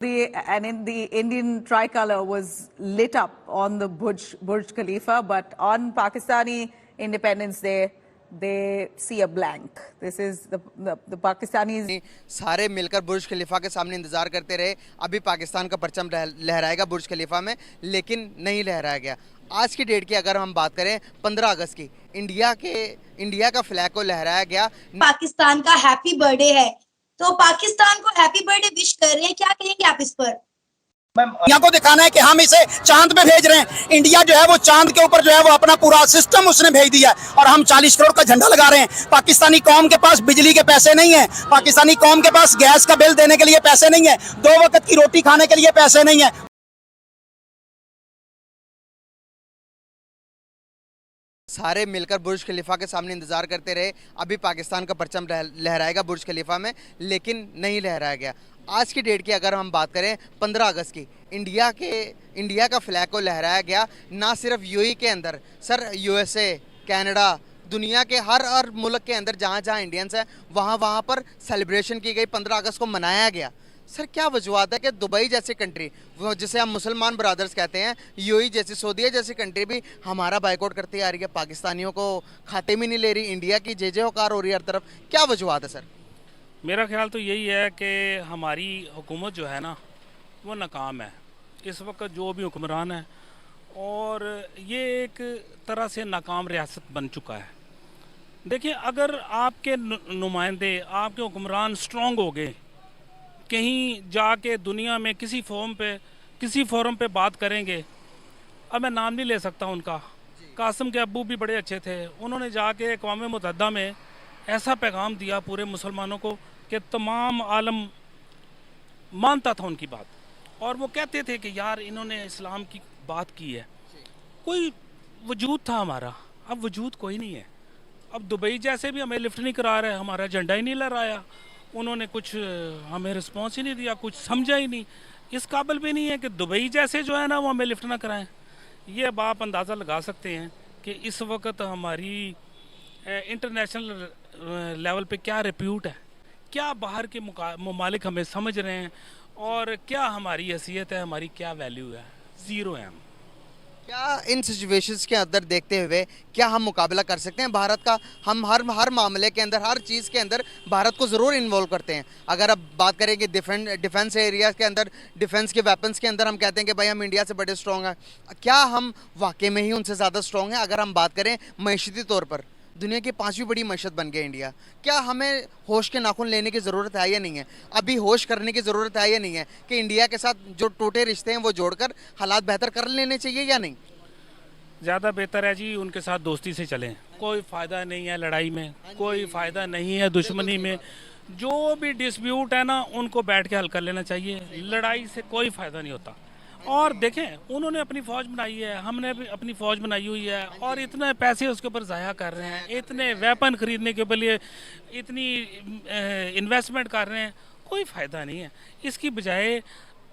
The Indian tricolor was lit up on the Burj Khalifa, but on Pakistani Independence Day, they see a blank. This is the Pakistanis. सारे मिलकर बुर्ज खलीफा के सामने इंतजार करते रहे, अभी पाकिस्तान का परचम लहराएगा बुर्ज खलीफा में, लेकिन नहीं लहराया गया। आज की डेट की अगर हम बात करें 15 अगस्त की, इंडिया का फ्लैग को लहराया गया। पाकिस्तान का हैप्पी बर्थडे है, तो पाकिस्तान को हैप्पी बर्थडे विश कर रहे हैं, क्या कहेंगे आप इस पर? इंडिया को दिखाना है कि हम इसे चांद पे भेज रहे हैं। इंडिया जो है वो चांद के ऊपर जो है वो अपना पूरा सिस्टम उसने भेज दिया है और हम 40 करोड़ का झंडा लगा रहे हैं। पाकिस्तानी कौम के पास बिजली के पैसे नहीं है, पाकिस्तानी कौम के पास गैस का बिल देने के लिए पैसे नहीं है, 2 वक्त की रोटी खाने के लिए पैसे नहीं है। सारे मिलकर बुर्ज खलीफा के सामने इंतजार करते रहे, अभी पाकिस्तान का परचम लहराएगा बुर्ज खलीफा में, लेकिन नहीं लहराया गया। आज की डेट की अगर हम बात करें 15 अगस्त की, इंडिया का फ्लैग को लहराया गया। ना सिर्फ यूएई के अंदर, सर यूएसए, कनाडा, दुनिया के हर मुल्क के अंदर जहाँ जहाँ इंडियंस हैं वहाँ पर सेलिब्रेशन की गई, 15 अगस्त को मनाया गया। सर क्या वजूहत है कि दुबई जैसी कंट्री, जिसे हम मुसलमान ब्रदर्स कहते हैं, यूएई जैसी, सऊदीया जैसी कंट्री भी हमारा बाइकआउट करती आ रही है, पाकिस्तानियों को खाते में नहीं ले रही, इंडिया की जे होकार हो रही है हर तरफ, क्या वजूहत है सर? मेरा ख्याल तो यही है कि हमारी हुकूमत जो है ना वो नाकाम है इस वक्त, जो भी हुक्मरान है, और ये एक तरह से नाकाम रियासत बन चुका है। देखिए, अगर आपके नुमाइंदे, आपके हुक्मरान स्ट्रॉन्ग हो गए, कहीं जाके दुनिया में किसी फोरम पे बात करेंगे, अब मैं नाम नहीं ले सकता उनका, कासिम के अब्बू भी बड़े अच्छे थे, उन्होंने जाके अक़वाम मुत्तहिदा में ऐसा पैगाम दिया पूरे मुसलमानों को कि तमाम आलम मानता था उनकी बात, और वो कहते थे कि यार इन्होंने इस्लाम की बात की है। कोई वजूद था हमारा, अब वजूद कोई नहीं है। अब दुबई जैसे भी हमें लिफ्ट नहीं करा रहे, हमारा झंडा ही नहीं लहराया, उन्होंने कुछ हमें रिस्पॉन्स ही नहीं दिया, कुछ समझा ही नहीं, इस काबिल भी नहीं है कि दुबई जैसे जो है ना वो हमें लिफ्ट ना कराएं। ये अब आप अंदाज़ा लगा सकते हैं कि इस वक्त हमारी इंटरनेशनल लेवल पे क्या रिप्यूट है, क्या बाहर के ममालिक हमें समझ रहे हैं, और क्या हमारी हैसियत है, हमारी क्या वैल्यू है, ज़ीरो है हम। क्या इन सिचुएशंस के अंदर देखते हुए क्या हम मुकाबला कर सकते हैं भारत का? हम हर मामले के अंदर, हर चीज़ के अंदर भारत को ज़रूर इन्वॉल्व करते हैं। अगर अब बात करें कि डिफेंस एरिया के अंदर, डिफेंस के वेपन्स के अंदर हम कहते हैं कि भाई हम इंडिया से बड़े स्ट्रॉन्ग हैं। क्या हम वाकई में ही उनसे ज़्यादा स्ट्रॉन्ग हैं? अगर हम बात करें मईशती तौर पर, दुनिया की 5वीं बड़ी मईशत बन गई इंडिया, क्या हमें होश के नाखून लेने की ज़रूरत है या नहीं है? अभी होश करने की ज़रूरत है या नहीं है कि इंडिया के साथ जो टूटे रिश्ते हैं वो जोड़कर हालात बेहतर कर लेने चाहिए या नहीं? ज़्यादा बेहतर है जी उनके साथ दोस्ती से चलें, कोई फ़ायदा नहीं है लड़ाई में, कोई फ़ायदा नहीं है दुश्मनी में। जो भी डिस्प्यूट है ना उनको बैठ के हल कर लेना चाहिए, लड़ाई से कोई फ़ायदा नहीं होता। और देखें, उन्होंने अपनी फ़ौज बनाई है, हमने भी अपनी फ़ौज बनाई हुई है, और इतने पैसे उसके ऊपर ज़ाया कर रहे हैं, इतने वेपन ख़रीदने के लिए इतनी इन्वेस्टमेंट कर रहे हैं, कोई फ़ायदा नहीं है। इसकी बजाय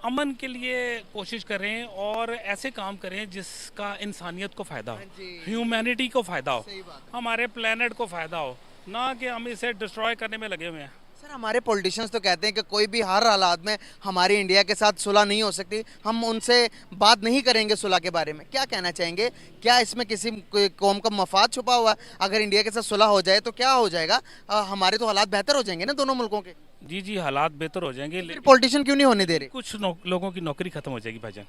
अमन के लिए कोशिश करें और ऐसे काम करें जिसका इंसानियत को फ़ायदा हो, ह्यूमैनिटी को फ़ायदा हो, हमारे प्लेनेट को फ़ायदा हो, ना कि हम इसे डिस्ट्रॉय करने में लगे हुए हैं। सर हमारे पॉलिटिशियंस तो कहते हैं कि कोई भी हर हालात में हमारी इंडिया के साथ सुलह नहीं हो सकती, हम उनसे बात नहीं करेंगे सुलह के बारे में। क्या कहना चाहेंगे? क्या इसमें किसी कौम का मफाद छुपा हुआ है? अगर इंडिया के साथ सुलह हो जाए तो क्या हो जाएगा? हमारे तो हालात बेहतर हो जाएंगे ना दोनों मुल्कों के। जी, हालात बेहतर हो जाएंगे, लेकिन पॉलिटिशियन क्यों नहीं होने दे रहे? कुछ लोगों की नौकरी खत्म हो जाएगी भाईजान।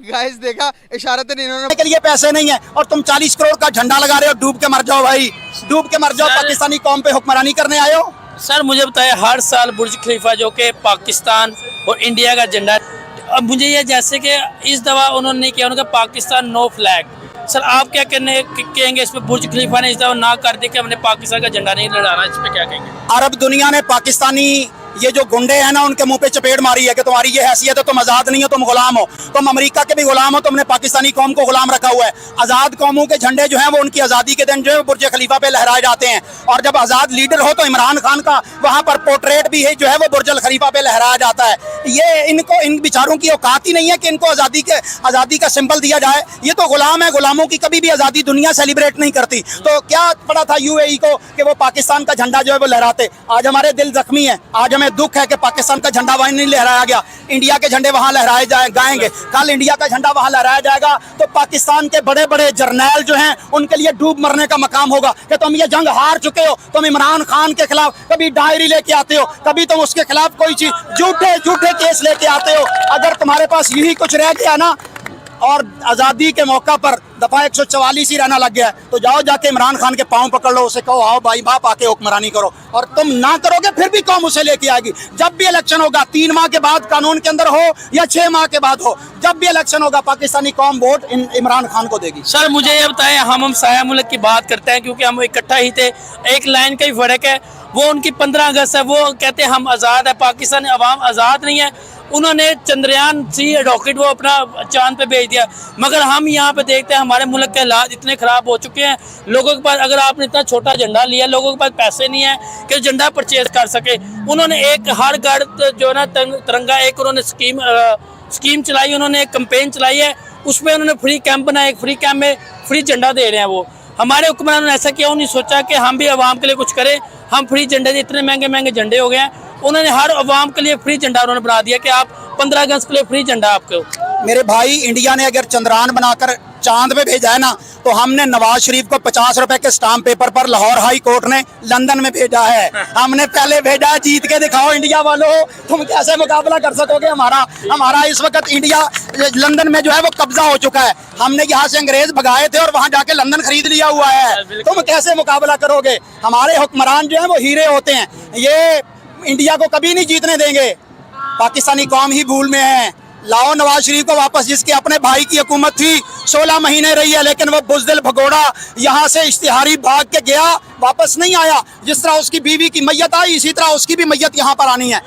गाइस देखा, इशारतन इन्होंने के लिए पैसे नहीं है और तुम 40 करोड़ का झंडा लगा रहे हो। डूब के मर जाओ भाई, डूब के मर जाओ। पाकिस्तानी कौम पे हुक्मरानी करने आए हो? सर मुझे बताए, हर साल बुर्ज खलीफा जो कि पाकिस्तान और इंडिया का झंडा, अब मुझे ये जैसे कि इस दफ़ा उन्होंने नहीं किया, उनका पाकिस्तान नो फ्लैग। सर आप क्या कहेंगे इस पर? बुर्ज खलीफा ने इस दफ़ा ना कर दी कि हमने पाकिस्तान का झंडा नहीं लहराना, इस पर क्या कहेंगे? अरब दुनिया ने पाकिस्तानी ये जो गुंडे हैं ना उनके मुंह पे चपेट मारी है कि तुम्हारी ये हैसियत है, तुम आज़ाद नहीं हो, तुम गुलाम हो, तुम अमेरिका के भी गुलाम हो, तुमने पाकिस्तानी कौम को गुलाम रखा हुआ है। आज़ाद कौमों के झंडे जो हैं वो उनकी आज़ादी के दिन जो है बुर्ज खलीफा पे लहराए जाते हैं, और जब आज़ाद लीडर हो तो इमरान खान का वहाँ पर पोर्ट्रेट भी है जो है वो बुर्ज खलीफा पे लहराया जाता है। ये इन बेचारों की औकात ही नहीं है कि इनको आज़ादी का सिंबल दिया जाए। ये तो गुलाम है, गुलामों की कभी भी आज़ादी दुनिया सेलिब्रेट नहीं करती। तो क्या पड़ा था यूएई को कि वो पाकिस्तान का झंडा जो है वो लहराते? आज हमारे दिल जख्मी है, आज हमें हमें दुख है कि पाकिस्तान का झंडा वहीं नहीं लहराया गया। इंडिया के झंडे वहां लहराए जाएंगे। कल इंडिया का झंडा वहां लहराया जाएगा तो पाकिस्तान के बड़े बड़े जर्नैल जो हैं उनके लिए डूब मरने का मकाम होगा कि तुम ये जंग हार चुके हो। तुम इमरान खान के खिलाफ कभी डायरी लेके आते हो, कभी तुम उसके खिलाफ कोई चीज झूठे केस लेके आते हो। अगर तुम्हारे पास यही कुछ रह गया ना और आज़ादी के मौका पर दफा 144 ही रहना लग गया है तो जाओ जाके इमरान खान के पांव पकड़ लो, उसे कहो आओ भाई बाप आके हुक्मरानी करो। और तुम ना करोगे फिर भी कौम उसे लेके आएगी। जब भी इलेक्शन होगा 3 माह के बाद कानून के अंदर हो या 6 माह के बाद हो, जब भी इलेक्शन होगा पाकिस्तानी कौम वोट इमरान खान को देगी। सर मुझे ये बताएं, हम साया मुल्क की बात करते हैं क्योंकि हम इकट्ठा ही थे, एक लाइन का ही फर्क है। वो उनकी 15 अगस्त है, वो कहते हैं हम आज़ाद है, पाकिस्तान अवाम आज़ाद नहीं है। उन्होंने चंद्रयान 3 रॉकेट वो अपना चांद पे भेज दिया, मगर हम यहाँ पे देखते हैं हमारे मुल्क के हालात इतने ख़राब हो चुके हैं। लोगों के पास, अगर आपने इतना छोटा झंडा लिया, लोगों के पास पैसे नहीं है कि झंडा परचेज कर सके। उन्होंने एक हर घर जो है ना तिरंगा, एक उन्होंने स्कीम चलाई, उन्होंने एक कैंपेन चलाई है, उसमें उन्होंने फ्री कैंप बनाया, एक फ्री कैंप में फ्री झंडा दे रहे हैं। वो हमारे हुक्मरानों ने ऐसा क्यों नहीं सोचा कि हम भी आवाम के लिए कुछ करें। हम फ्री झंडे, इतने महंगे झंडे हो गए हैं, उन्होंने हर आवाम के लिए फ्री झंडा उन्होंने बना दिया कि आप 15 अगस्त के लिए फ्री झंडा आपको। मेरे भाई, इंडिया ने अगर चंद्रयान बनाकर चांद पे भेजा है ना तो हमने नवाज शरीफ को 50 रुपए के स्टाम्प पेपर पर लाहौर हाई कोर्ट ने लंदन में भेजा है। हमने पहले भेजा, जीत के दिखाओ इंडिया वालों, तुम कैसे मुकाबला कर सकोगे हमारा इस वक्त इंडिया लंदन में जो है वो कब्जा हो चुका है। हमने यहाँ से अंग्रेज भगाए थे और वहां जाके लंदन खरीद लिया हुआ है। तुम कैसे मुकाबला करोगे? हमारे हुक्मरान जो है वो हीरे होते हैं, ये इंडिया को कभी नहीं जीतने देंगे। पाकिस्तानी कौम ही भूल में है। लाओ नवाज शरीफ को वापस, जिसके अपने भाई की हुकूमत थी, 16 महीने रही है, लेकिन वो बुज़दिल भगोड़ा यहाँ से इश्तिहारी भाग के गया, वापस नहीं आया। जिस तरह उसकी बीवी की मैयत आई, इसी तरह उसकी भी मैयत यहाँ पर आनी है,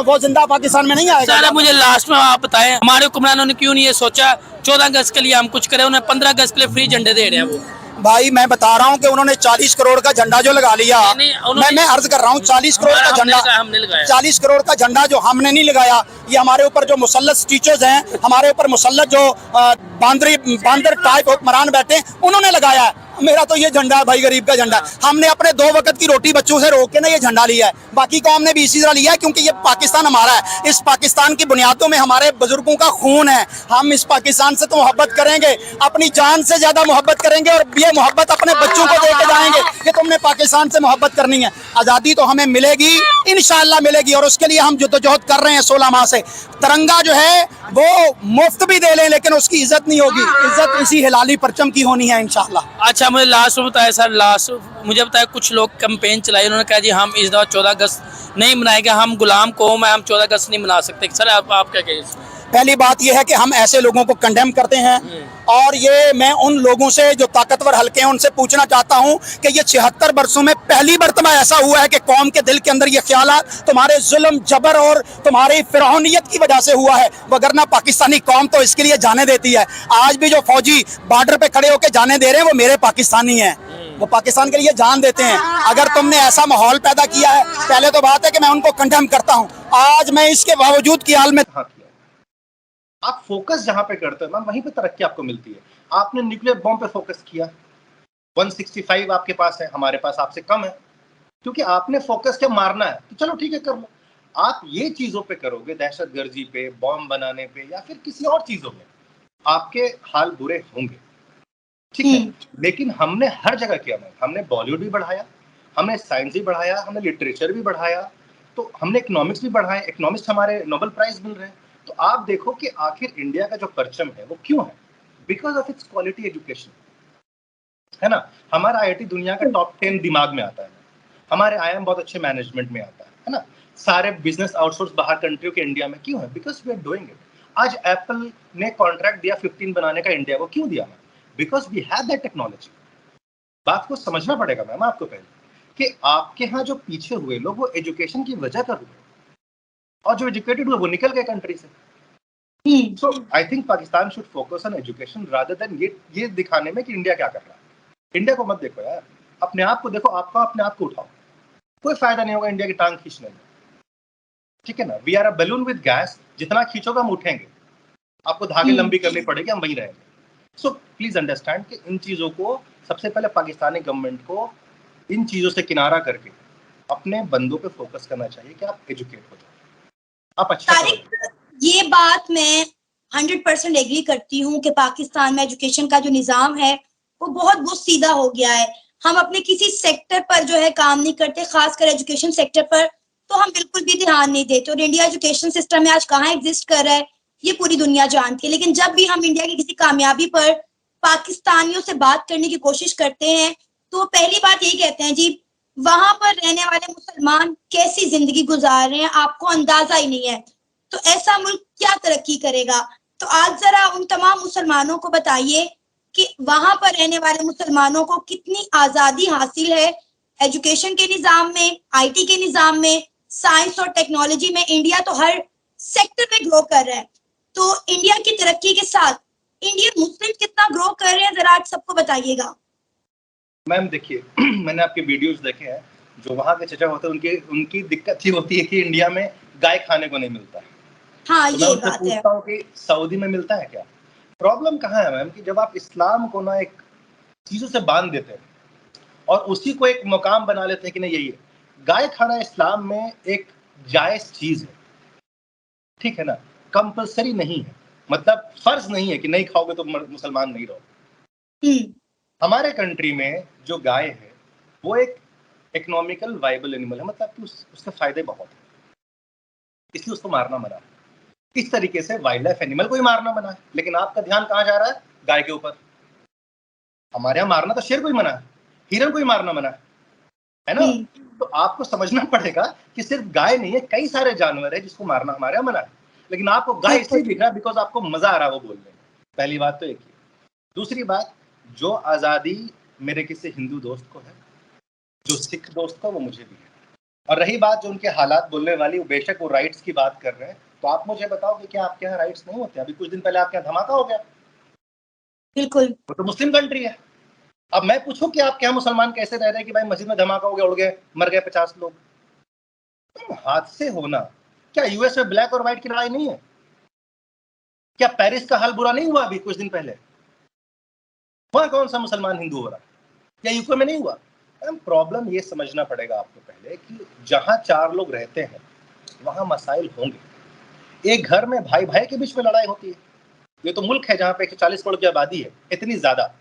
वो जिंदा पाकिस्तान में नहीं आएगा। सर मुझे लास्ट में आप बताएं, हमारे हुक्मरानों ने क्यों नहीं ये सोचा 14 अगस्त के लिए हम कुछ करें? उन्हें 15 अगस्त के लिए फ्री झंडे दे रहे हैं। वो भाई मैं बता रहा हूँ कि उन्होंने 40 करोड़ का झंडा जो लगा लिया, मैं अर्ज कर रहा हूँ 40 करोड़ का झंडा, 40 करोड़ का झंडा जो हमने नहीं लगाया, ये हमारे ऊपर जो मुसल्लत टीचर्स हैं, हमारे ऊपर मुसल्लत जो बांदर टाइप हुक्मरान बैठे हैं, उन्होंने लगाया है। मेरा तो ये झंडा है भाई, गरीब का झंडा। हमने अपने 2 वक्त की रोटी बच्चों से रोक के ना ये झंडा लिया है, बाकी कौम ने भी इसी तरह लिया है, क्योंकि ये पाकिस्तान हमारा है। इस पाकिस्तान की बुनियादों में हमारे बुजुर्गों का खून है। हम इस पाकिस्तान से तो मोहब्बत करेंगे, अपनी जान से ज्यादा मोहब्बत करेंगे, और ये मोहब्बत अपने बच्चों को देके जाएंगे कि तुमने पाकिस्तान से मोहब्बत करनी है। आज़ादी तो हमें मिलेगी, इंशाल्लाह मिलेगी, और उसके लिए हम जद्दोजहद कर रहे हैं 16 माह से। तिरंगा जो है वो मुफ्त भी दे लें, लेकिन उसकी इज्जत नहीं होगी, इज्जत इसी हिलाली परचम की होनी है इंशाल्लाह। अच्छा मुझे लास्ट में बताया सर, मुझे बताया कुछ लोग कैंपेन चलाई, उन्होंने कहा जी हम इस दफा 14 अगस्त नहीं मनाएंगे, हम गुलाम कौम है, हम 14 अगस्त नहीं मना सकते। सर आप क्या कहें? पहली बात यह है कि हम ऐसे लोगों को कंडेम करते हैं, और ये मैं उन लोगों से जो ताकतवर हल्के हैं उनसे पूछना चाहता हूं कि ये 76 वर्षों में पहली मर्तबा ऐसा हुआ है कि कौम के दिल के अंदर ये ख्यालात तुम्हारे जुल्म जबर और तुम्हारी फिरौनियत की वजह से हुआ है, वगरना पाकिस्तानी कौम तो इसके लिए जाने देती है। आज भी जो फौजी बॉर्डर पे खड़े होकर जाने दे रहे हैं वो मेरे पाकिस्तानी हैं, वो पाकिस्तान के लिए जान देते हैं। अगर तुमने ऐसा माहौल पैदा किया है, पहले तो बात है कि मैं उनको कंडेम करता हूँ। आज मैं इसके बावजूद की हाल में आप फोकस जहां पे करते हो ना, वहीं पे तरक्की आपको मिलती है। आपने न्यूक्लियर बॉम्ब पे फोकस किया, 165 आपके पास है, हमारे पास आपसे कम है, क्योंकि आपने फोकस क्या मारना है, तो चलो ठीक है कर लो। आप ये चीजों पे करोगे, दहशतगर्दी पे, बॉम्ब बनाने पे, या फिर किसी और चीजों में, आपके हाल बुरे होंगे, ठीक है। लेकिन हमने हर जगह किया, हमने बॉलीवुड भी बढ़ाया, हमने साइंस भी बढ़ाया, हमने लिटरेचर भी बढ़ाया, तो हमने इकोनॉमिक्स भी बढ़ाया। इकोनॉमिक्स हमारे नोबेल प्राइज मिल रहे हैं। तो आप देखो कि आखिर इंडिया का जो परचम है वो क्यों है? Because of its quality education, है ना। हमारा आईआईटी दुनिया का टॉप 10 दिमाग में आता है, हमारे आईआईएम बहुत अच्छे मैनेजमेंट में आता है ना। सारे बिजनेस आउटसोर्स बाहर कंट्रियों के इंडिया में क्यों है? Because we are doing it. आज एप्पल ने कॉन्ट्रैक्ट दिया 15 बनाने का इंडिया को, क्यों दिया? Because we have that technology. बात को समझना पड़ेगा मैम आपको पहले, कि आपके यहाँ जो पीछे हुए लोग वो एजुकेशन की वजह कर हुए, और जो एजुकेटेड हुए वो निकल गए कंट्री से। So I think Pakistan should focus on education rather than ये दिखाने में कि इंडिया क्या कर रहा है। इंडिया को मत देखो यार, अपने आप को देखो, आपको अपने आप को उठाओ। कोई फायदा नहीं होगा इंडिया की टांग खींचने में, ठीक है ना। We are a balloon with gas, जितना खींचोगे हम उठेंगे, आपको धागे लंबी करनी पड़ेगी, हम वहीं रहेंगे। सो प्लीज अंडरस्टैंड कि इन चीजों को सबसे पहले पाकिस्तानी गवर्नमेंट को इन चीजों से किनारा करके अपने बंदों पे फोकस करना चाहिए कि आप एजुकेट हो जाओ, आप अच्छा तारिक, ये बात मैं 100% एग्री करती हूँ कि पाकिस्तान में एजुकेशन का जो निज़ाम है वो बहुत सीधा हो गया है। हम अपने किसी सेक्टर पर जो है काम नहीं करते, खासकर एजुकेशन सेक्टर पर तो हम बिल्कुल भी ध्यान नहीं देते। और इंडिया एजुकेशन सिस्टम में आज कहाँ एग्जिस्ट कर रहा है ये पूरी दुनिया जानती है। लेकिन जब भी हम इंडिया की किसी कामयाबी पर पाकिस्तानियों से बात करने की कोशिश करते हैं तो पहली बात यही कहते हैं, जी वहां पर रहने वाले मुसलमान कैसी जिंदगी गुजार रहे हैं आपको अंदाजा ही नहीं है, तो ऐसा मुल्क क्या तरक्की करेगा। तो आज जरा उन तमाम मुसलमानों को बताइए कि वहां पर रहने वाले मुसलमानों को कितनी आजादी हासिल है एजुकेशन के निजाम में, आईटी के निजाम में, साइंस और टेक्नोलॉजी में। इंडिया तो हर सेक्टर में ग्रो कर रहा है। तो इंडिया की तरक्की के साथ इंडियन मुस्लिम कितना ग्रो कर रहे हैं, जरा आज सबको बताइएगा। मैम देखिए, मैंने आपके वीडियोस देखे हैं, जो वहाँ के चचा होते हैं उनकी दिक्कत ये होती है कि इंडिया में गाय खाने को नहीं मिलता है। हाँ, तो मैं ये उनसे बात है। पूछता हूँ कि सऊदी में मिलता है क्या? प्रॉब्लम कहाँ है मैम कि जब आप इस्लाम को ना एक चीजों से बांध देते हैं और उसी को एक मुकाम बना लेते हैं कि नहीं यही है, गाय खाना इस्लाम में एक जायज चीज है, ठीक है ना, कंपलसरी नहीं है, मतलब फर्ज नहीं है कि नहीं खाओगे तो मुसलमान नहीं रहो। हमारे कंट्री में जो गाय है वो एक इकोनॉमिकल वाइबल एनिमल है, मतलब कि उसके फायदे बहुत है, इसलिए उसको मारना मना है। इस तरीके से वाइल्ड लाइफ एनिमल को ही मारना मना है, लेकिन आपका ध्यान कहाँ जा रहा है? गाय के ऊपर। हमारे यहाँ मारना तो शेर को ही मना है, हिरन को ही मारना मना है ना। तो आपको समझना पड़ेगा कि सिर्फ गाय नहीं है, कई सारे जानवर है जिसको मारना हमारे यहाँ मना है, लेकिन आपको गाय इसलिए दिख रहा है बिकॉज आपको मजा आ रहा है वो बोलने में। पहली बात तो एक ही। दूसरी बात, जो आजादी मेरे किसी हिंदू दोस्त को है, जो सिख दोस्त को, वो मुझे भी है। और रही बात जो उनके हालात बोलने वाली, बेशक वो राइट्स की बात कर रहे हैं, तो आप मुझे बताओ कि क्या आपके यहाँ राइट्स नहीं होते? अभी कुछ दिन पहले आपके यहाँ धमाका हो गया, बिल्कुल, वो तो मुस्लिम कंट्री है। अब मैं पूछूं कि आपके यहाँ मुसलमान कैसे रह रहे हैं कि भाई मस्जिद में धमाका हो गया, उड़ गए, मर गए 50 लोग। हादसे होना, क्या यूएस में ब्लैक और व्हाइट की लड़ाई नहीं है? क्या पेरिस का हाल बुरा नहीं हुआ अभी कुछ दिन पहले? वहां कौन सा मुसलमान हिंदू हो रहा है? क्या यूके में नहीं हुआ? प्रॉब्लम ये समझना पड़ेगा आपको पहले कि जहां 4 लोग रहते हैं वहां मसाइल होंगे। एक घर में भाई भाई के बीच में लड़ाई होती है। ये तो मुल्क है जहां पे 140 करोड़ की आबादी है, इतनी ज्यादा,